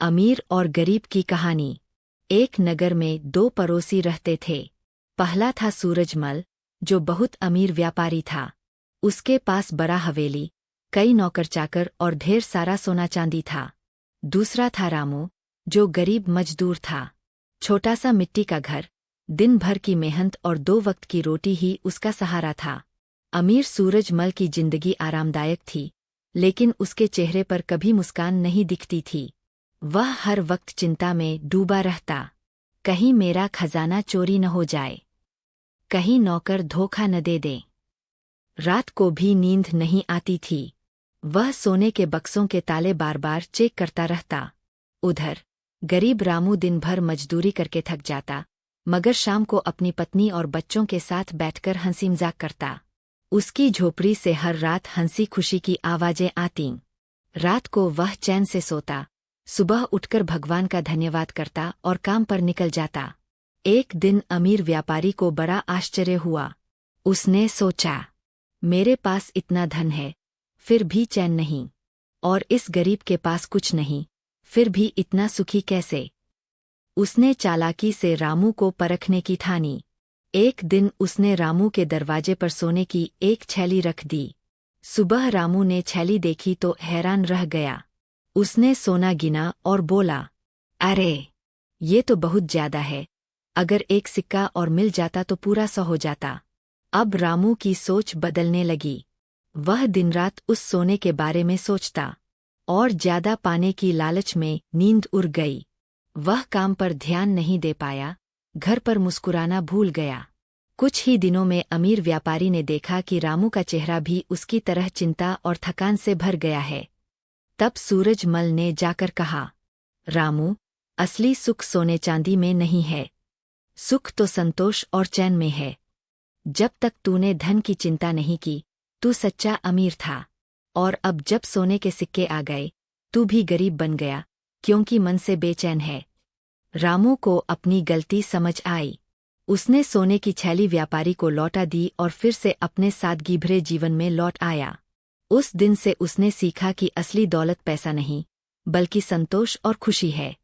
अमीर और गरीब की कहानी। एक नगर में दो पड़ोसी रहते थे। पहला था सूरजमल, जो बहुत अमीर व्यापारी था। उसके पास बड़ा हवेली, कई नौकर चाकर और ढेर सारा सोना चांदी था। दूसरा था रामू, जो गरीब मजदूर था। छोटा सा मिट्टी का घर, दिन भर की मेहनत और 2 वक्त की रोटी ही उसका सहारा था। अमीर सूरजमल की जिंदगी आरामदायक थी, लेकिन उसके चेहरे पर कभी मुस्कान नहीं दिखती थी। वह हर वक्त चिंता में डूबा रहता। कहीं मेरा खजाना चोरी न हो जाए, कहीं नौकर धोखा न दे दें। रात को भी नींद नहीं आती थी। वह सोने के बक्सों के ताले बार बार चेक करता रहता। उधर गरीब रामू दिन भर मजदूरी करके थक जाता, मगर शाम को अपनी पत्नी और बच्चों के साथ बैठकर हंसी मजाक करता। उसकी झोपड़ी से हर रात हंसी खुशी की आवाजें आतीं। रात को वह चैन से सोता, सुबह उठकर भगवान का धन्यवाद करता और काम पर निकल जाता। एक दिन अमीर व्यापारी को बड़ा आश्चर्य हुआ। उसने सोचा, मेरे पास इतना धन है, फिर भी चैन नहीं, और इस गरीब के पास कुछ नहीं, फिर भी इतना सुखी कैसे? उसने चालाकी से रामू को परखने की ठानी। एक दिन उसने रामू के दरवाजे पर सोने की एक छैली रख दी। सुबह रामू ने छैली देखी तो हैरान रह गया। उसने सोना गिना और बोला, अरे, ये तो बहुत ज्यादा है। अगर एक सिक्का और मिल जाता तो पूरा 100 हो जाता। अब रामू की सोच बदलने लगी। वह दिन रात उस सोने के बारे में सोचता, और ज्यादा पाने की लालच में नींद उड़ गई। वह काम पर ध्यान नहीं दे पाया, घर पर मुस्कुराना भूल गया। कुछ ही दिनों में अमीर व्यापारी ने देखा कि रामू का चेहरा भी उसकी तरह चिंता और थकान से भर गया है। तब सूरजमल ने जाकर कहा, रामू, असली सुख सोने चांदी में नहीं है। सुख तो संतोष और चैन में है। जब तक तूने धन की चिंता नहीं की, तू सच्चा अमीर था। और अब जब सोने के सिक्के आ गए, तू भी गरीब बन गया, क्योंकि मन से बेचैन है। रामू को अपनी गलती समझ आई। उसने सोने की छैली व्यापारी को लौटा दी और फिर से अपने सादगी भरे जीवन में लौट आया। उस दिन से उसने सीखा कि असली दौलत पैसा नहीं, बल्कि संतोष और खुशी है।